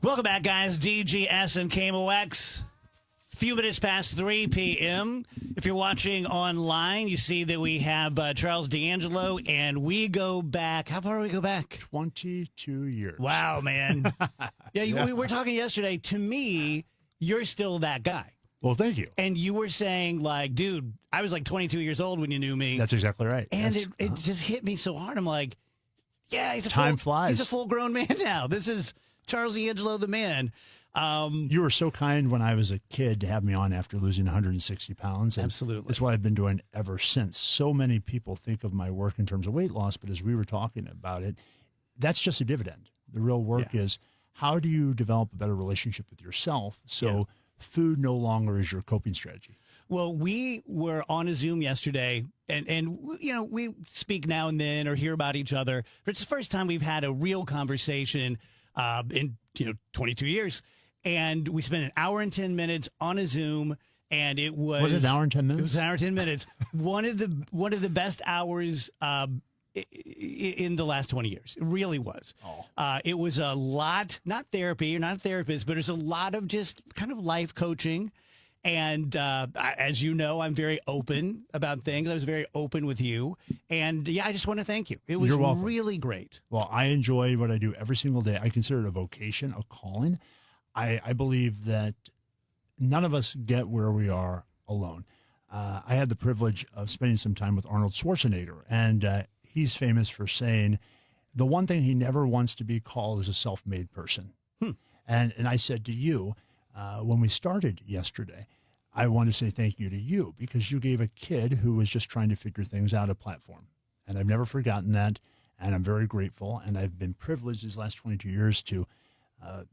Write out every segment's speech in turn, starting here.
Welcome back, guys. DGS and KMOX. Few minutes past 3 p.m. If you're watching online, you see that we have Charles D'Angelo, and we go back. How far do we go back? 22 years. Wow, man. We were talking yesterday. To me, you're still that guy. Well, thank you. And you were saying, like, dude, I was like 22 years old when you knew me. That's exactly right. And yes. it just hit me so hard. I'm like, yeah, Time flies. He's a full-grown man now. This is Charles D'Angelo, the man. You were so kind when I was a kid to have me on after losing 160 pounds. And Absolutely. It's what I've been doing ever since. So many people think of my work in terms of weight loss, but as we were talking about it, that's just a dividend. The real work is how do you develop a better relationship with yourself so food no longer is your coping strategy? Well, we were on a Zoom yesterday, and you know, we speak now and then or hear about each other, but it's the first time we've had a real conversation in 22 years. And we spent an hour and 10 minutes on a Zoom, and it was it an hour and 10 minutes? It was an hour and 10 minutes. one of the best hours in the last 20 years. It really was. It was a lot, not therapy, you're not a therapist, but it's a lot of just kind of life coaching. And as you know, I'm very open about things. I was very open with you. And yeah, I just want to thank you. It was really great. Well, I enjoy what I do every single day. I consider it a vocation, a calling. I believe that none of us get where we are alone. I had the privilege of spending some time with Arnold Schwarzenegger, and he's famous for saying the one thing he never wants to be called is a self-made person. And I said to you, when we started yesterday, I want to say thank you to you because you gave a kid who was just trying to figure things out a platform. And I've never forgotten that, and I'm very grateful. And I've been privileged these last 22 years to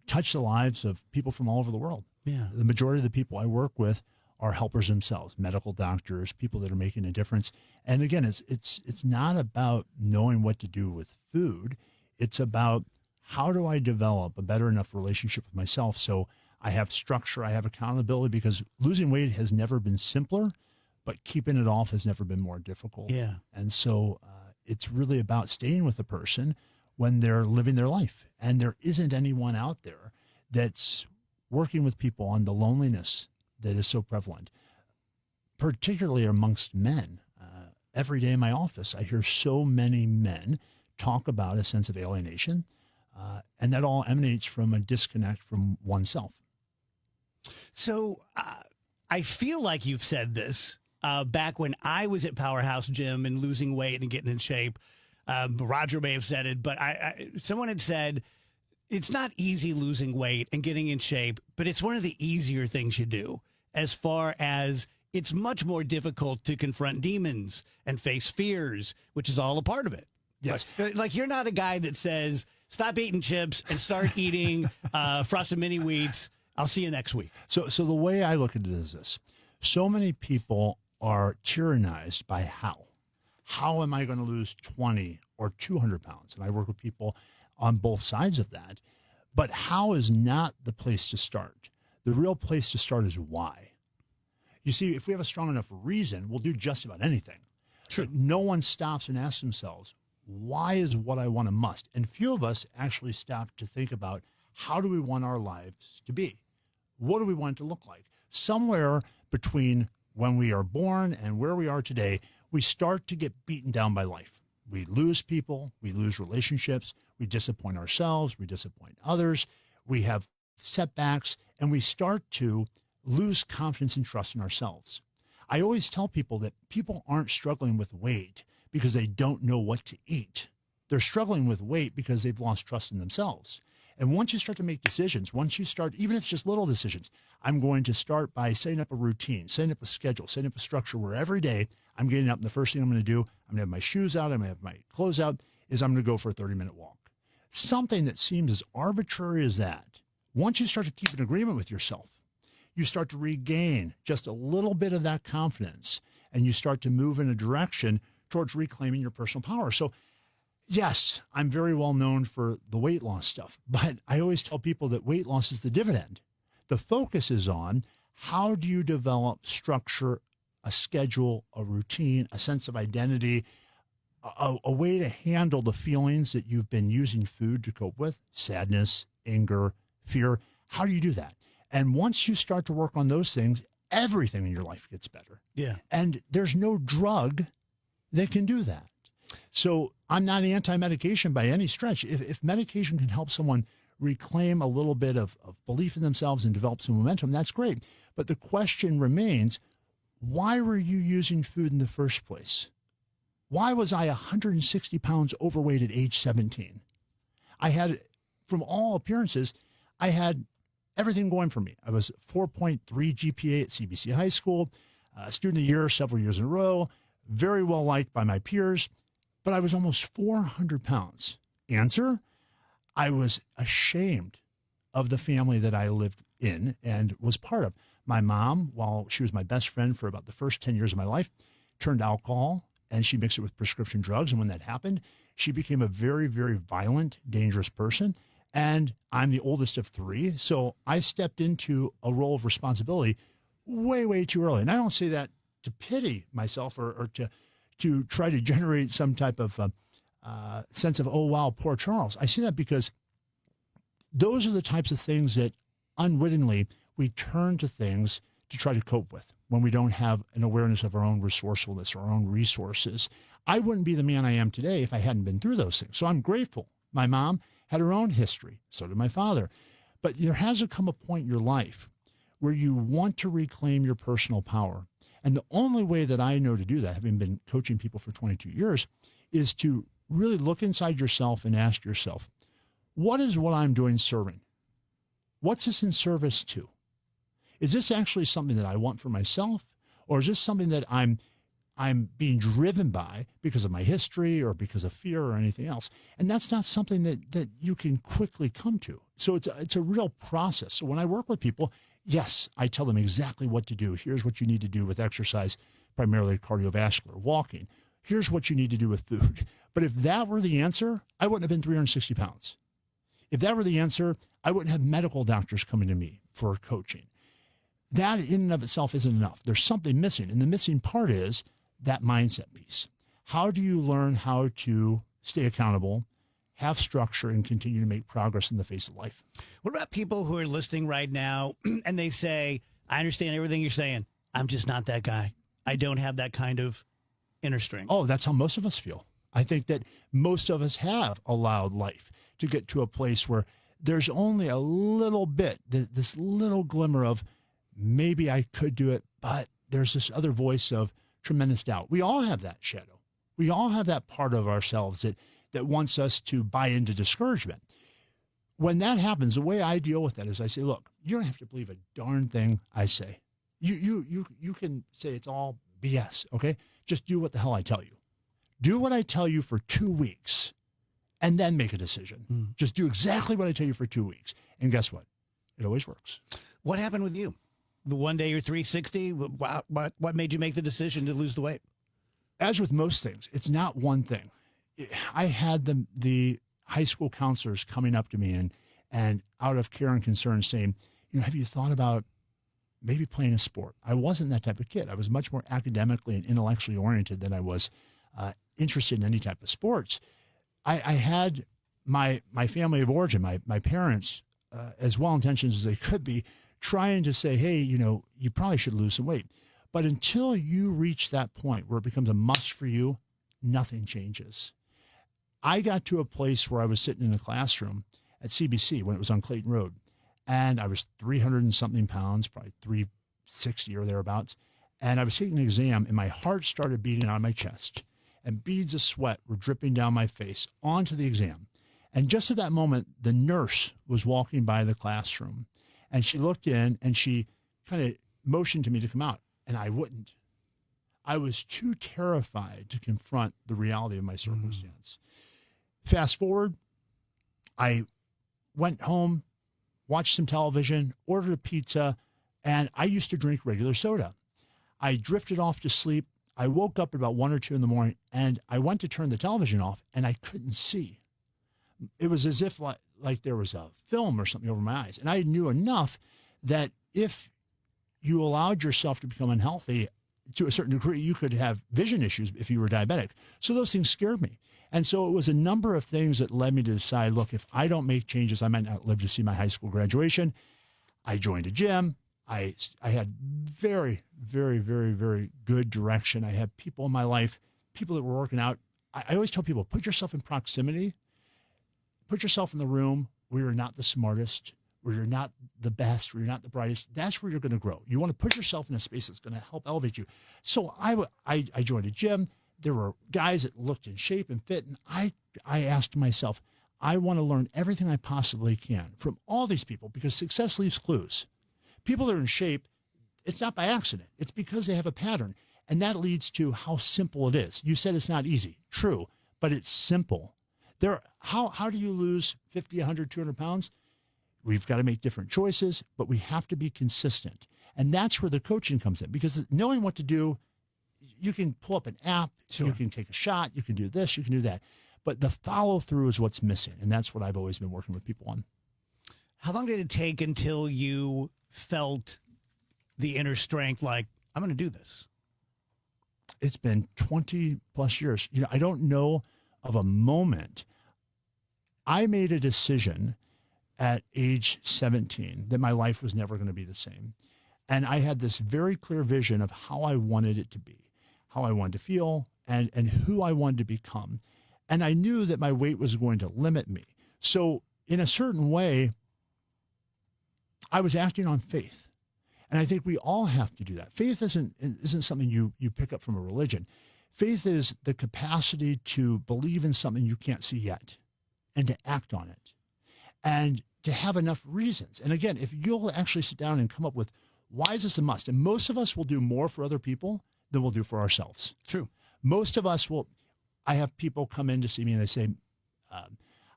touch the lives of people from all over the world. Yeah. The majority of the people I work with are helpers themselves, medical doctors, people that are making a difference. And again, it's not about knowing what to do with food. It's about how do I develop a better enough relationship with myself so I have structure, I have accountability, because losing weight has never been simpler, but keeping it off has never been more difficult. Yeah. And so it's really about staying with the person when they're living their life. And there isn't anyone out there that's working with people on the loneliness that is so prevalent, particularly amongst men. Every day in my office, I hear so many men talk about a sense of alienation, and that all emanates from a disconnect from oneself. So I feel like you've said this back when I was at Powerhouse Gym and losing weight and getting in shape. Roger may have said it, but someone had said, it's not easy losing weight and getting in shape, but it's one of the easier things you do, as far as it's much more difficult to confront demons and face fears, which is all a part of it. Yes. Like you're not a guy that says, stop eating chips and start eating Frosted Mini Wheats. I'll see you next week. So the way I look at it is this. So many people are tyrannized by how. How am I going to lose 20 or 200 pounds? And I work with people on both sides of that. But how is not the place to start. The real place to start is why. You see, if we have a strong enough reason, we'll do just about anything. True. But no one stops and asks themselves, why is what I want a must? And few of us actually stop to think about, how do we want our lives to be? What do we want it to look like? Somewhere between when we are born and where we are today, we start to get beaten down by life. We lose people, we lose relationships, we disappoint ourselves, we disappoint others, we have setbacks, and we start to lose confidence and trust in ourselves. I always tell people that people aren't struggling with weight because they don't know what to eat. They're struggling with weight because they've lost trust in themselves. And once you start to make decisions, once you start, even if it's just little decisions, I'm going to start by setting up a routine, setting up a schedule, setting up a structure where every day I'm getting up and the first thing I'm going to do, I'm going to have my shoes out, I'm going to have my clothes out, is I'm going to go for a 30-minute walk. Something that seems as arbitrary as that, once you start to keep an agreement with yourself, you start to regain just a little bit of that confidence, and you start to move in a direction towards reclaiming your personal power. So yes, I'm very well known for the weight loss stuff, but I always tell people that weight loss is the dividend. The focus is on how do you develop structure, a schedule, a routine, a sense of identity, a way to handle the feelings that you've been using food to cope with, sadness, anger, fear. How do you do that? And once you start to work on those things, everything in your life gets better. Yeah. And there's no drug that can do that. So I'm not anti-medication by any stretch. If medication can help someone reclaim a little bit of belief in themselves and develop some momentum, that's great. But the question remains, why were you using food in the first place? Why was I 160 pounds overweight at age 17? I had, from all appearances, I had everything going for me. I was 4.3 GPA at CBC High School, student of the year several years in a row, very well liked by my peers, but I was almost 400 pounds. Answer, I was ashamed of the family that I lived in and was part of. My mom, while she was my best friend for about the first 10 years of my life, turned alcohol and she mixed it with prescription drugs. And when that happened, she became a very, very violent, dangerous person. And I'm the oldest of three. So I stepped into a role of responsibility way, way too early. And I don't say that to pity myself or to try to generate some type of sense of, oh, wow, poor Charles. I say that because those are the types of things that unwittingly we turn to things to try to cope with when we don't have an awareness of our own resourcefulness, our own resources. I wouldn't be the man I am today if I hadn't been through those things. So I'm grateful. My mom had her own history. So did my father. But there has to come a point in your life where you want to reclaim your personal power. And the only way that I know to do that, having been coaching people for 22 years, is to really look inside yourself and ask yourself, what is what I'm doing serving? What's this in service to? Is this actually something that I want for myself? Or is this something that I'm being driven by because of my history or because of fear or anything else? And that's not something that you can quickly come to. So it's a real process. So when I work with people, yes, I tell them exactly what to do. Here's what you need to do with exercise, primarily cardiovascular, walking. Here's what you need to do with food. But if that were the answer, I wouldn't have been 360 pounds. If that were the answer, I wouldn't have medical doctors coming to me for coaching. That in and of itself isn't enough. There's something missing. And the missing part is that mindset piece. How do you learn how to stay accountable, have structure, and continue to make progress in the face of life? What about people who are listening right now and they say, I understand everything you're saying. I'm just not that guy. I don't have that kind of inner strength. Oh, that's how most of us feel. I think that most of us have allowed life to get to a place where there's only a little bit, this little glimmer of maybe I could do it, but there's this other voice of tremendous doubt. We all have that shadow. We all have that part of ourselves that wants us to buy into discouragement. When that happens, the way I deal with that is I say, look, you don't have to believe a darn thing I say. You can say it's all BS, okay? Just do what the hell I tell you. Do what I tell you for 2 weeks and then make a decision. Just do exactly what I tell you for 2 weeks. And guess what? It always works. What happened with you? The one day you're 360, what made you make the decision to lose the weight? As with most things, it's not one thing. I had the high school counselors coming up to me and out of care and concern saying, have you thought about maybe playing a sport? I wasn't that type of kid. I was much more academically and intellectually oriented than I was interested in any type of sports. I had my family of origin, my parents, as well-intentioned as they could be, trying to say, hey, you probably should lose some weight. But until you reach that point where it becomes a must for you, nothing changes. I got to a place where I was sitting in a classroom at CBC when it was on Clayton Road, and I was 300 and something pounds, probably 360 or thereabouts, and I was taking an exam, and my heart started beating on my chest, and beads of sweat were dripping down my face onto the exam. And just at that moment, the nurse was walking by the classroom, and she looked in, and she kind of motioned to me to come out, and I wouldn't. I was too terrified to confront the reality of my circumstance. Fast forward, I went home, watched some television, ordered a pizza, and I used to drink regular soda. I drifted off to sleep. I woke up at about 1 or 2 in the morning, and I went to turn the television off, and I couldn't see. It was as if like there was a film or something over my eyes. And I knew enough that if you allowed yourself to become unhealthy to a certain degree, you could have vision issues if you were diabetic. So those things scared me. And so it was a number of things that led me to decide, look, if I don't make changes, I might not live to see my high school graduation. I joined a gym. I had very, very, very, very good direction. I had people in my life, people that were working out. I always tell people, put yourself in proximity. Put yourself in the room where you're not the smartest, where you're not the best, where you're not the brightest. That's where you're going to grow. You want to put yourself in a space that's going to help elevate you. So I joined a gym. There were guys that looked in shape and fit. And I asked myself, I want to learn everything I possibly can from all these people because success leaves clues. People that are in shape, it's not by accident. It's because they have a pattern. And that leads to how simple it is. You said it's not easy. True, but it's simple. How do you lose 50, 100, 200 pounds? We've got to make different choices, but we have to be consistent. And that's where the coaching comes in because knowing what to do, you can pull up an app, Sure. You can take a shot, you can do this, you can do that. But the follow through is what's missing. And that's what I've always been working with people on. How long did it take until you felt the inner strength like, I'm going to do this? It's been 20 plus years. I don't know of a moment. I made a decision at age 17 that my life was never going to be the same. And I had this very clear vision of how I wanted it to be, how I wanted to feel, and who I wanted to become. And I knew that my weight was going to limit me. So in a certain way, I was acting on faith. And I think we all have to do that. Faith isn't something you pick up from a religion. Faith is the capacity to believe in something you can't see yet and to act on it and to have enough reasons. And again, if you'll actually sit down and come up with why is this a must? And most of us will do more for other people than we'll do for ourselves. True. Most of us will. I have people come in to see me and they say,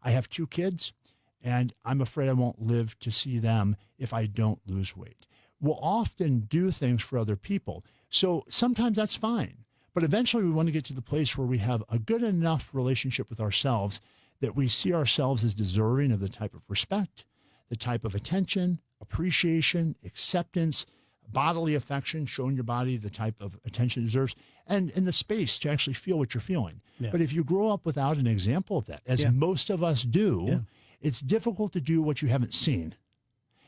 I have 2 kids and I'm afraid I won't live to see them if I don't lose weight. We'll often do things for other people. So sometimes that's fine. But eventually we want to get to the place where we have a good enough relationship with ourselves that we see ourselves as deserving of the type of respect, the type of attention, appreciation, acceptance, bodily affection, showing your body the type of attention it deserves, and the space to actually feel what you're feeling. Yeah. But if you grow up without an example of that, as most of us do, it's difficult to do what you haven't seen.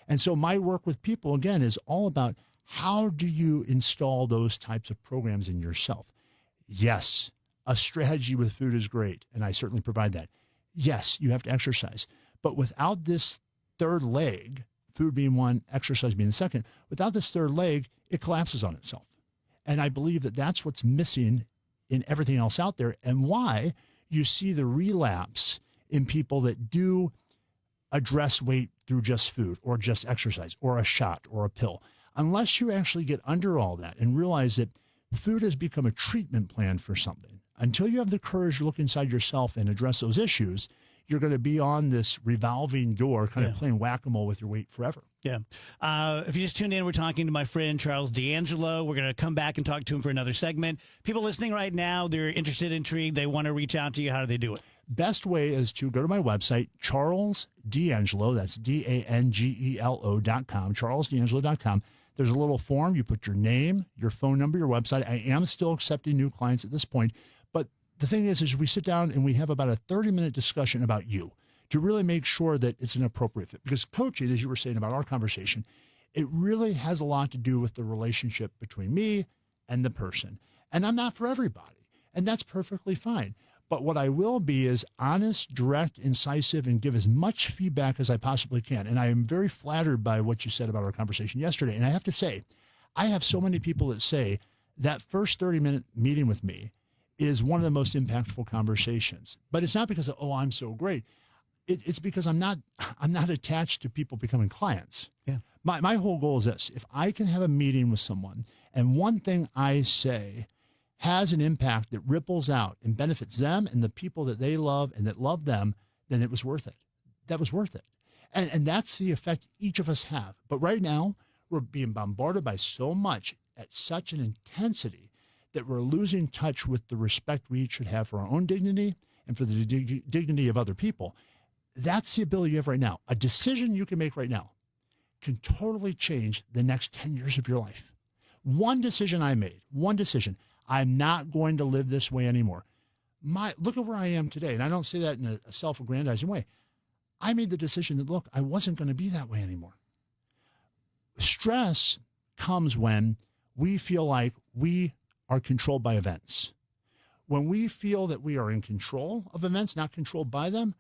And so my work with people, again, is all about how do you install those types of programs in yourself? Yes, a strategy with food is great, and I certainly provide that. Yes, you have to exercise. But without this third leg, food being one, exercise being the second, without this third leg, it collapses on itself. And I believe that that's what's missing in everything else out there and why you see the relapse in people that do address weight through just food or just exercise or a shot or a pill. Unless you actually get under all that and realize that food has become a treatment plan for something. Until you have the courage to look inside yourself and address those issues, you're going to be on this revolving door, kind of playing whack-a-mole with your weight forever. Yeah. If you just tuned in, we're talking to my friend Charles D'Angelo. We're going to come back and talk to him for another segment. People listening right now, they're interested, intrigued. They want to reach out to you. How do they do it? Best way is to go to my website, Charles D'Angelo, that's DANGELO.com, charlesdangelo.com. There's a little form. You put your name, your phone number, your website. I am still accepting new clients at this point. But the thing is we sit down and we have about a 30-minute discussion about you to really make sure that it's an appropriate fit. Because coaching, as you were saying about our conversation, it really has a lot to do with the relationship between me and the person. And I'm not for everybody. And that's perfectly fine. But what I will be is honest, direct, incisive, and give as much feedback as I possibly can. And I am very flattered by what you said about our conversation yesterday. And I have to say, I have so many people that say that first 30-minute meeting with me is one of the most impactful conversations. But it's not because of, I'm so great. It's because I'm not attached to people becoming clients. Yeah. My whole goal is this. If I can have a meeting with someone and one thing I say has an impact that ripples out and benefits them and the people that they love and that love them, then it was worth it. That was worth it. And that's the effect each of us have. But right now, we're being bombarded by so much at such an intensity that we're losing touch with the respect we each should have for our own dignity and for the dignity of other people. That's the ability you have right now. A decision you can make right now can totally change the next 10 years of your life. One decision I made, one decision. I'm not going to live this way anymore. look at where I am today. And I don't say that in a self-aggrandizing way. I made the decision that, look, I wasn't going to be that way anymore. Stress comes when we feel like we are controlled by events. When we feel that we are in control of events, not controlled by them,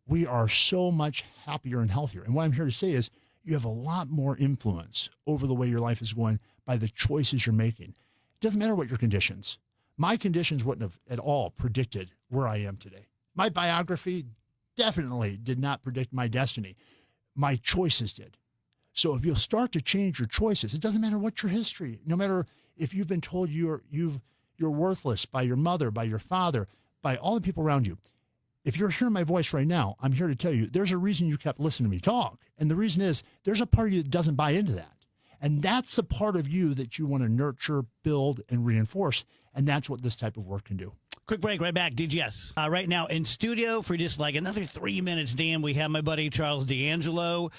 we are so much happier and healthier. And what I'm here to say is you have a lot more influence over the way your life is going by the choices you're making. It doesn't matter what your conditions. My conditions wouldn't have at all predicted where I am today. My biography definitely did not predict my destiny. My choices did. So if you'll start to change your choices, it doesn't matter what your history, no matter if you've been told you're worthless by your mother, by your father, by all the people around you. If you're hearing my voice right now, I'm here to tell you there's a reason you kept listening to me talk. And the reason is there's a part of you that doesn't buy into that. And that's a part of you that you want to nurture, build, and reinforce. And that's what this type of work can do. Quick break, right back. DGS. Right now in studio for just like another 3 minutes, Dan, we have my buddy Charles D'Angelo.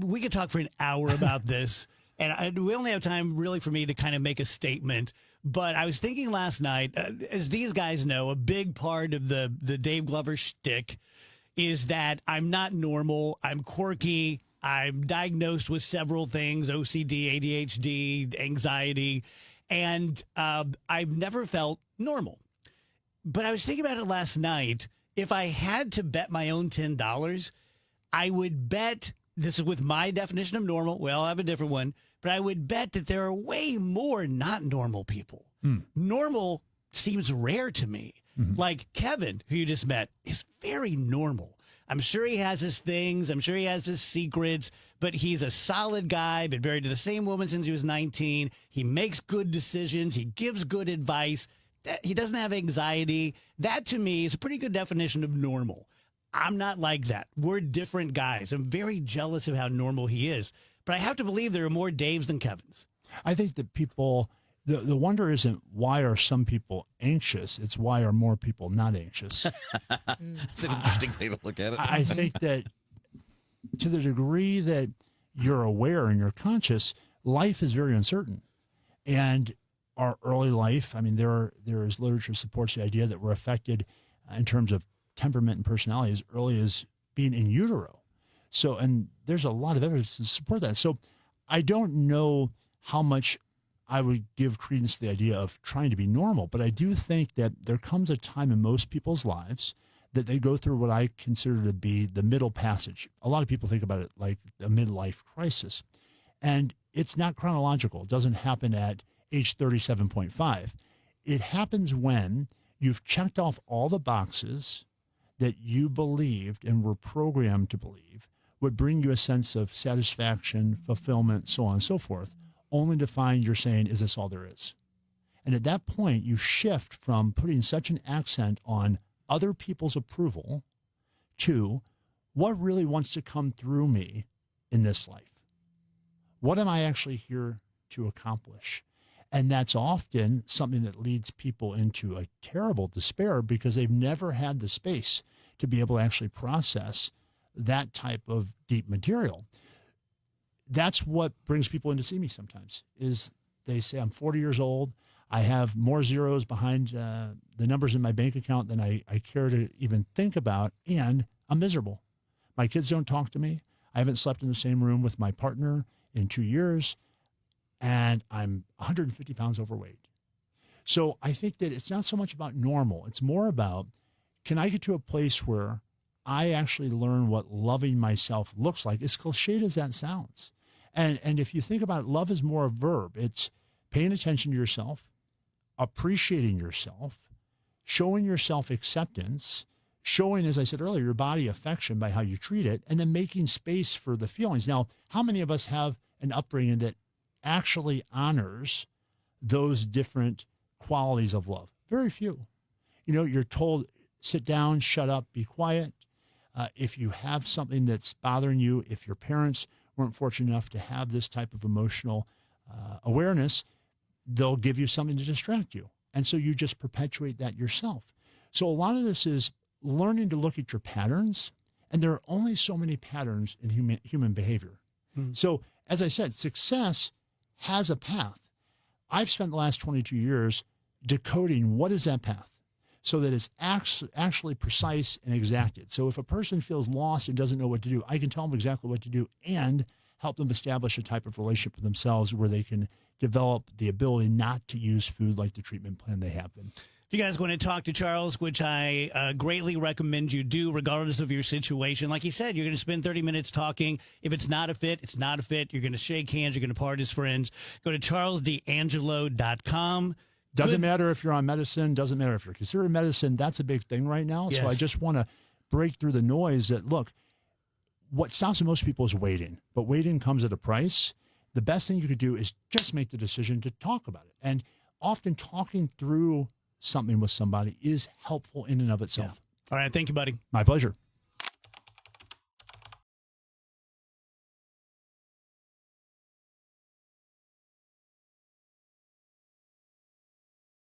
We could talk for an hour about this, and we only have time really for me to kind of make a statement. But I was thinking last night, as these guys know, a big part of the Dave Glover shtick is that I'm not normal. I'm quirky. I'm diagnosed with several things, OCD, ADHD, anxiety, and I've never felt normal. But I was thinking about it last night. If I had to bet my own $10, I would bet, this is with my definition of normal, well, I have a different one, but I would bet that there are way more not normal people. Normal seems rare to me. Like Kevin, who you just met, is very normal. I'm sure he has his things. I'm sure he has his secrets, but he's a solid guy, been married to the same woman since he was 19. He makes good decisions. He gives good advice. He doesn't have anxiety. That, to me, is a pretty good definition of normal. I'm not like that. We're different guys. I'm very jealous of how normal he is. But I have to believe there are more Daves than Kevins. I think that people, the wonder isn't why are some people anxious, it's why are more people not anxious. That's an interesting way to look at it. I think that to the degree that you're aware and you're conscious, life is very uncertain. And our early life, I mean, there is literature that supports the idea that we're affected in terms of temperament and personality as early as being in utero. So, and there's a lot of evidence to support that. So I don't know how much I would give credence to the idea of trying to be normal, but I do think that there comes a time in most people's lives that they go through what I consider to be the middle passage. A lot of people think about it like a midlife crisis, and it's not chronological. It doesn't happen at age 37.5. It happens when you've checked off all the boxes that you believed and were programmed to believe would bring you a sense of satisfaction, fulfillment, so on and so forth, only to find you're saying, is this all there is? And at that point, you shift from putting such an accent on other people's approval to what really wants to come through me in this life. What am I actually here to accomplish? And that's often something that leads people into a terrible despair because they've never had the space to be able to actually process that type of deep material. That's what brings people in to see me sometimes, is they say, I'm 40 years old. I have more zeros behind the numbers in my bank account than I care to even think about, and I'm miserable. My kids don't talk to me. I haven't slept in the same room with my partner in 2 years. And I'm 150 pounds overweight. So I think that it's not so much about normal. It's more about, can I get to a place where I actually learn what loving myself looks like, as cliched as that sounds. And if you think about it, love is more a verb. It's paying attention to yourself, appreciating yourself, showing yourself acceptance, showing, as I said earlier, your body affection by how you treat it, and then making space for the feelings. Now, how many of us have an upbringing that actually honors those different qualities of love? Very few. You know, you're told, sit down, shut up, be quiet. If you have something that's bothering you, if your parents weren't fortunate enough to have this type of emotional awareness, they'll give you something to distract you. And so you just perpetuate that yourself. So a lot of this is learning to look at your patterns, and there are only so many patterns in human behavior. So as I said, success has a path. I've spent the last 22 years decoding what is that path. so that it's actually precise and exacted. So if a person feels lost and doesn't know what to do, I can tell them exactly what to do and help them establish a type of relationship with themselves where they can develop the ability not to use food like the treatment plan they have been. If you guys want to talk to Charles, which I greatly recommend you do, regardless of your situation, like he said, you're going to spend 30 minutes talking. If it's not a fit, it's not a fit. You're going to shake hands. You're going to part as friends. Go to charlesdangelo.com. Doesn't matter if you're on medicine, doesn't matter if you're considering medicine. That's a big thing right now. Yes. So I just want to break through the noise that, look, what stops most people is waiting, but waiting comes at a price. The best thing you could do is just make the decision to talk about it. And often talking through something with somebody is helpful in and of itself. All right. Thank you, buddy. My pleasure.